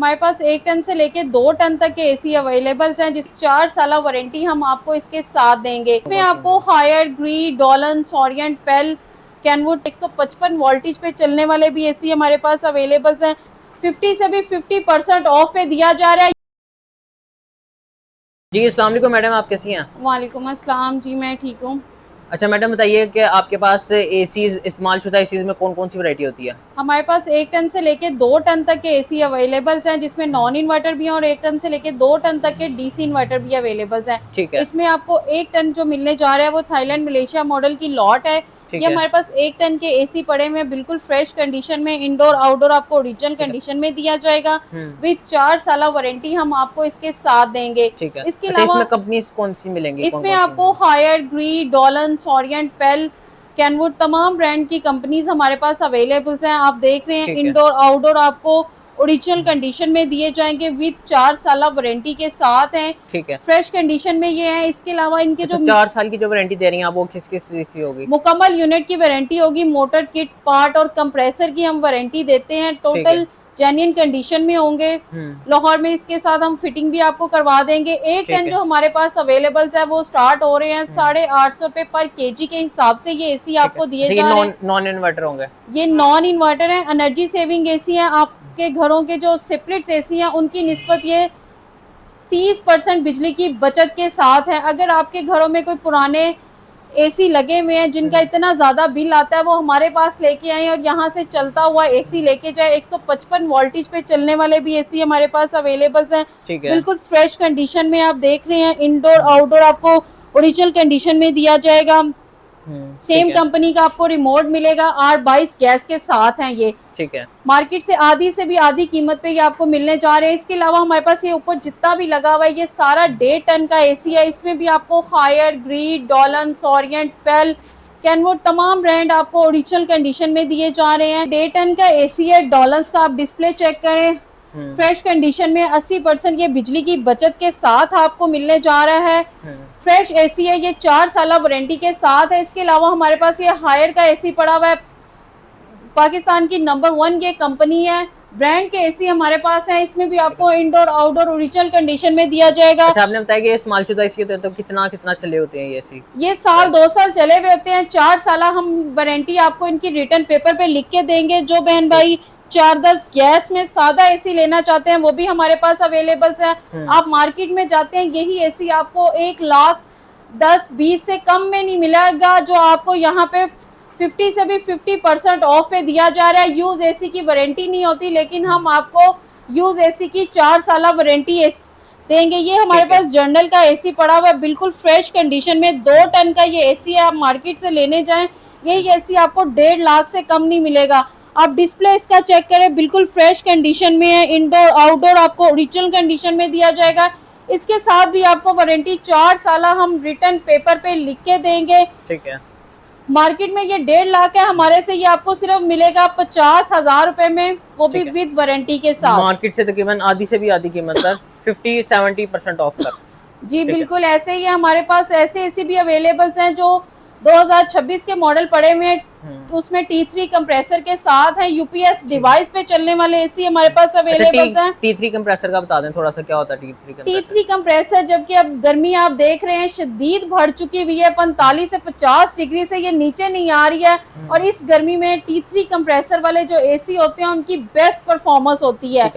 हमारे पास 1 टन से लेके 2 टन तक के एसी अवेलेबल हैं, जिस 4 साल वारंटी हम आपको इसके साथ देंगे। इसमें आपको हायर, ग्री, डॉलन, सॉरियंट, पेल, कैनवुड 155 वोल्टेज पे चलने वाले भी एसी हमारे पास अवेलेबल हैं। 50 से भी 50% ऑफ पे दिया जा रहा है। जी अस्सलाम वालेकुम मैडम, आप कैसी हैं? वालेकुम अस्सलाम जी, मैं ठीक हूँ। अच्छा मैडम बताइए कि आपके पास एसीज इस्तेमाल शुदा एसीज में कौन कौन सी वैरायटी होती है? हमारे पास 1 टन से लेके 2 टन तक के एसी अवेलेबल हैं, जिसमें नॉन इन्वर्टर भी हैं और 1 टन से लेके 2 टन तक के डीसी इन्वर्टर भी अवेलेबल हैं। ठीक है। इसमें आपको 1 टन जो मिलने जा रहा है वो थाईलैंड मलेशिया मॉडल की लॉट है। ठीक ये है। हमारे पास 1 टन के एसी पड़े हुए हैं, बिल्कुल फ्रेश कंडीशन में, इंडोर आउटडोर आपको ओरिजिनल ठीक है। कंडीशन में दिया जाएगा। हम्म। विद 4 साल वारंटी हम आपको इसके साथ देंगे। ठीक है। इसके अच्छा, अलावा इसमें कंपनीज कौन सी मिलेंगी, कौन इसमें कौन सी आपको मिलेंगी? हायर, ग्री, डॉलन, सॉरियंट, पेल, कैनवुड तमाम ब्रांड की कंपनीज हमारे पास अवेलेबल हैं। आप देख रहे हैं ठीक है। इंडोर आउटडोर आपको ओरिजिनल कंडीशन में दिए जाएंगे, विद 4 साल वारंटी के साथ हैं। ठीक है। फ्रेश कंडीशन में ये है। इसके अलावा इनके अच्छा, जो 4 साल की जो वारंटी दे रही हैं आप, वो किस किस चीज की होगी? मुकम्मल यूनिट की वारंटी होगी। मोटर किट, पार्ट और कंप्रेसर की हम वारंटी देते हैं। ठीक है। टोटल जेन्युइन कंडीशन में होंगे। लाहौर में इसके साथ हम फिटिंग भी आपको करवा देंगे। 1 ठीक टन है। जो हमारे पास अवेलेबल है वो स्टार्ट हो रहे हैं 850 रुपए पर केजी के हिसाब से। ये एसी ठीक है। आपको दिए अच्छा, ये जा रहे हैं। नॉन इन्वर्टर होंगे? ये नॉन इन्वर्टर है, एनर्जी सेविंग एसी है। आपके घरों के जो सेपरेट एसी हैं उनकी निस्बत ये 30% बिजली की बचत के साथ है। अगर आपके घरों में कोई पुराने एसी लगे हुए हैं जिनका इतना ज्यादा बिल आता है, वो हमारे पास लेके आए और यहाँ से चलता हुआ एसी लेके जाए। 155 वोल्टेज पे चलने वाले भी एसी हमारे पास अवेलेबल हैं। ठीक है। बिल्कुल फ्रेश कंडीशन में आप देख रहे हैं। इंडोर आउटडोर आपको ओरिजिनल कंडीशन में दिया जाएगा। ठीक सेम है। कंपनी का आपको रिमोट मिलेगा। R22 गैस के साथ हैं ये। ठीक है। मार्केट से आधी से भी आधी कीमत पे ये आपको मिलने जा रहे हैं। इसके अलावा हमारे पास ये ऊपर जितना भी लगा हुआ है ये सारा 1.5 टन का एसी है। इसमें भी आपको हायर, ग्री, डॉलन, सॉरियंट, पेल, कैनवुड तमाम ब्रांड आपको ओरिजिनल कंडीशन में दिए जा रहे हैं। 1.5 टन का एसी है। डॉलर्स का आप डिस्प्ले चेक करें, फ्रेश कंडीशन में 80% ये बिजली की बचत के साथ आपको मिलने जा रहा है। फ्रेश एसी है, ये 4 साल वारंटी के साथ है। इसके अलावा हमारे पास ये हायर का एसी पड़ा हुआ है। पाकिस्तान की नंबर 1 ये कंपनी है। ब्रांड के एसी हमारे पास है। इसमें भी आपको इंडोर आउटडोर ओरिजिनल कंडीशन में दिया जाएगा। अच्छा, आपने बताया कि ये इस्तेमाल-शुदा इसके तो कितना कितना चले होते हैं ये एसी? ये साल 2 साल चले हुए होते हैं। 4 साल हम वारंटी आपको इनकी रिटर्न पेपर पे लिख के देंगे। जो बहन भाई 410 गैस में सादा एसी लेना चाहते हैं वो भी हमारे पास अवेलेबल है। आप मार्केट में जाते हैं यही एसी आपको 1,10,20 से कम में नहीं मिलेगा, जो आपको यहाँ पे 50 से भी 50% ऑफ पे दिया जा रहा है। यूज एसी की वारंटी नहीं होती, लेकिन हम आपको यूज एसी की 4 साल वारंटी देंगे। ये हमारे पास जर्नल का एसी पड़ा हुआ है, बिल्कुल फ्रेश कंडीशन में। 2 टन का ये एसी है। आप मार्केट से लेने जाएं यही एसी आपको 1.5 लाख से कम नहीं मिलेगा। आप डिस्प्ले इसका चेक करें, बिल्कुल फ्रेश कंडीशन में है। इंडोर आउटडोर आपको ओरिजिनल कंडीशन में दिया जाएगा। इसके साथ भी आपको वारंटी 4 साल हम रिटर्न पेपर पे लिख के देंगे। ठीक है। मार्केट में ये 1.5 लाख है, हमारे से ये आपको सिर्फ मिलेगा 50,000 रुपए में, वो भी विद वारंटी के साथ। मार्केट से तकरीबन आधी से भी आधी कीमत तक 50-70% ऑफ तक। जी बिल्कुल ऐसे ही हमारे पास ऐसे एसी भी अवेलेबल हैं जो 2026 के मॉडल पड़े हुए हैं। उसमें T3 कंप्रेसर के साथ है। यूपीएस डिवाइस पे चलने वाले एसी हमारे पास अवेलेबल हैं। T3 कंप्रेसर का बता दें थोड़ा सा, क्या होता है T3 कंप्रेसर? T3 कंप्रेसर, जबकि अब गर्मी आप देख रहे हैं शदीद बढ़ चुकी हुई है, 45 से 50 डिग्री से ये नीचे नहीं आ रही है। और इस गर्मी में T3 कंप्रेसर वाले जो एसी होते हैं उनकी बेस्ट परफॉर्मेंस होती है।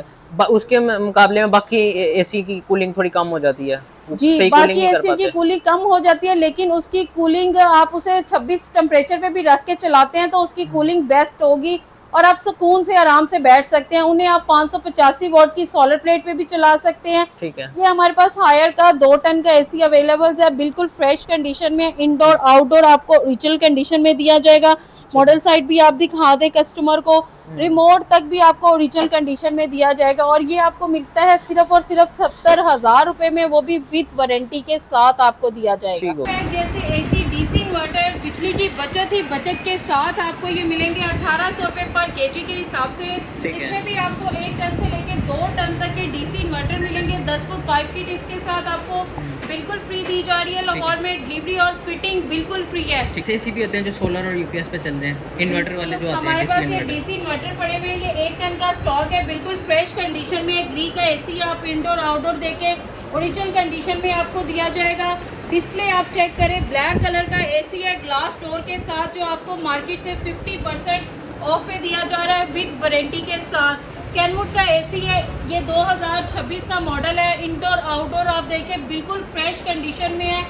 उसके मुकाबले में बाकी एसी की कूलिंग थोड़ी कम हो जाती है जी, बाकी एसी की कूलिंग कम हो जाती है, लेकिन उसकी कूलिंग आप उसे 26 टेम्परेचर पे भी रख के चलाते हैं तो उसकी कूलिंग बेस्ट होगी और आप सुकून से आराम से बैठ सकते हैं। उन्हें आप 585 वॉट की सोलर प्लेट पे भी चला सकते हैं। ठीक है। ये हमारे पास हायर का 2 टन का एसी अवेलेबल है, बिल्कुल फ्रेश कंडीशन में। इंडोर आउटडोर आपको ओरिजिनल कंडीशन में दिया जाएगा। मॉडल साइड भी आप दिखा दें कस्टमर को, रिमोट तक भी आपको ओरिजिनल कंडीशन में दिया जाएगा। और ये आपको मिलता है सिर्फ और सिर्फ 70,000 रुपए में, वो भी विद वारंटी के साथ आपको दिया जाएगा। जैसे एसी, डीसी इन्वर्टर, बिजली की बचत ही बचत के साथ आपको ये मिलेंगे 1800 रुपए पर केजी के हिसाब से। इसमें भी आपको 1 टन से लेकर 2 टन तक के डीसी इन्वर्टर मिलेंगे। 10 फुट पाइप किट इसके साथ आपको बिल्कुल फ्री दी जा रही है। लाहौर में डिलीवरी और फिटिंग बिल्कुल फ्री है। एसी भी होते हैं जो सोलर और यूपीएस पे चल रहे हैं, इन्वर्टर वाले जो आते हैं। हमारे पास ये डीसी इन्वर्टर पड़े हुए हैं, ये 1 टन का स्टॉक है, बिल्कुल फ्रेश कंडीशन में। ग्री का एसी आप इंडोर आउटडोर देके ओरिजिनल कंडीशन में आपको दिया जाएगा। डिस्प्ले आप चेक करें, ब्लैक कलर का एसी है ग्लास डोर के साथ, जो आपको मार्केट से 50% ऑफ पे दिया जा रहा है विद वारंटी के साथ। कैनवुड का एसी है, ये 2026 का मॉडल है। इंडोर आउटडोर आप देखें बिल्कुल फ्रेश कंडीशन में है।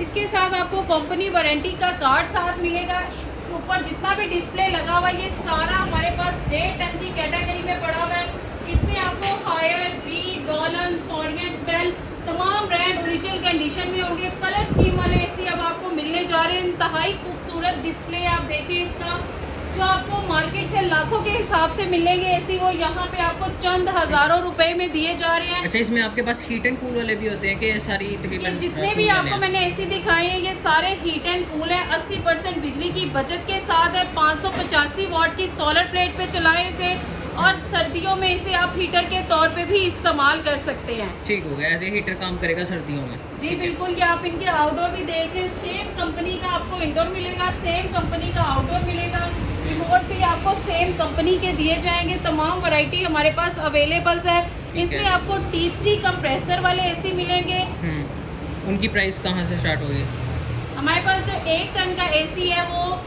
इसके साथ आपको कंपनी वारंटी का कार्ड साथ मिलेगा। ऊपर जितना भी डिस्प्ले लगा हुआ है ये सारा हमारे पास 1.5 टन की कैटेगरी में पड़ा हुआ है। इसमें आपको हायर, बी, डॉलन, सोरियन, बेल तमाम ब्रांड ओरिजिनल कंडीशन में होंगे। कलर स्कीम वाले एसी अब आपको मिलने जा रहे हैं। इंतहाई खूबसूरत डिस्प्ले आप देखें इसका, जो आपको मार्केट से लाखों के हिसाब से मिलेंगे एसी, वो यहाँ पे आपको चंद हजारों रुपए में दिए जा रहे हैं। अच्छा, इसमें आपके पास हीट एंड कूल वाले भी होते हैं कि ये सारी तकरीबन जितने भी आपको मैंने एसी दिखाए हैं ये सारे हीट एंड कूल है। 80% बिजली की बचत के साथ है। 585 वाट की सोलर प्लेट पे चलाएं इसे, और सर्दियों में इसे आप हीटर के तौर पे भी इस्तेमाल कर सकते हैं। ठीक हो गया, ऐसे हीटर काम करेगा सर्दियों में। जी बिल्कुल, ये आप इनके आउटडोर भी देख लें, सेम कंपनी का आपको इंडोर मिलेगा, सेम कंपनी का आउटडोर मिलेगा। रिमोट भी आपको सेम कंपनी के दिए जाएंगे। तमाम वैरायटी हमारे पास अवेलेबल है। इसमें आपको T3 कंप्रेसर वाले एसी मिलेंगे। उनकी प्राइस कहाँ से स्टार्ट होगी? हमारे पास जो 1 टन का एसी है वो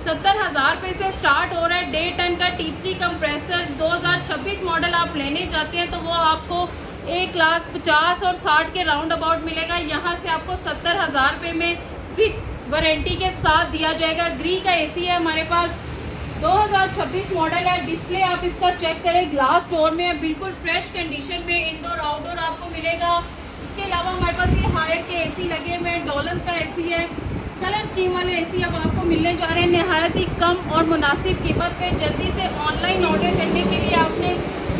70,000 रुपये से स्टार्ट हो रहा है। 1.5 टन का T3 कंप्रेसर 2026 मॉडल आप लेने जाते हैं तो वो आपको 1,50,000 और 60 के राउंड अबाउट मिलेगा। यहाँ से आपको 70,000 रुपये में फिट वारंटी के साथ दिया जाएगा। ग्री का एसी है हमारे पास, 2026 मॉडल है। डिस्प्ले आप इसका चेक करें, ग्लास डोर में है, बिल्कुल फ्रेश कंडीशन में। इंडोर आउटडोर आपको मिलेगा। इसके अलावा हमारे पास ये हायर के एसी लगे हुए हैं। डॉलन का एसी है। कलर स्कीम वाले एसी अब आपको मिलने जा रहे हैं नहायत ही कम और मुनासिब कीमत पे। जल्दी से ऑनलाइन ऑर्डर करने के लिए आपने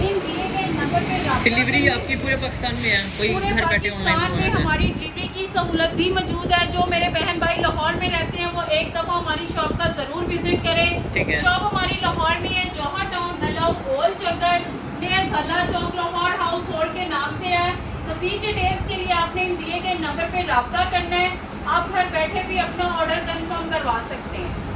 इन दिए गए नंबर पे डिलीवरी आपकी पूरे पाकिस्तान में है, कोई पूरे घर बैठे ऑनलाइन पाकिस्तान में हमारी डिलीवरी की सहूलत भी मौजूद है। जो मेरे बहन भाई लाहौर में रहते हैं वो एक दफ़ा हमारी शॉप का ज़रूर विजिट करें। शॉप हमारी लाहौर में है, जौहर टाउन अलाउ गोल चक्कर नियर भला चौक, लाहौर हाउस होल्ड के नाम से है। मज़ीद डिटेल्स के लिए आपने इन दिए गए नंबर पर रब्ता करना है। आप घर बैठे भी अपना ऑर्डर कंफर्म करवा सकते हैं।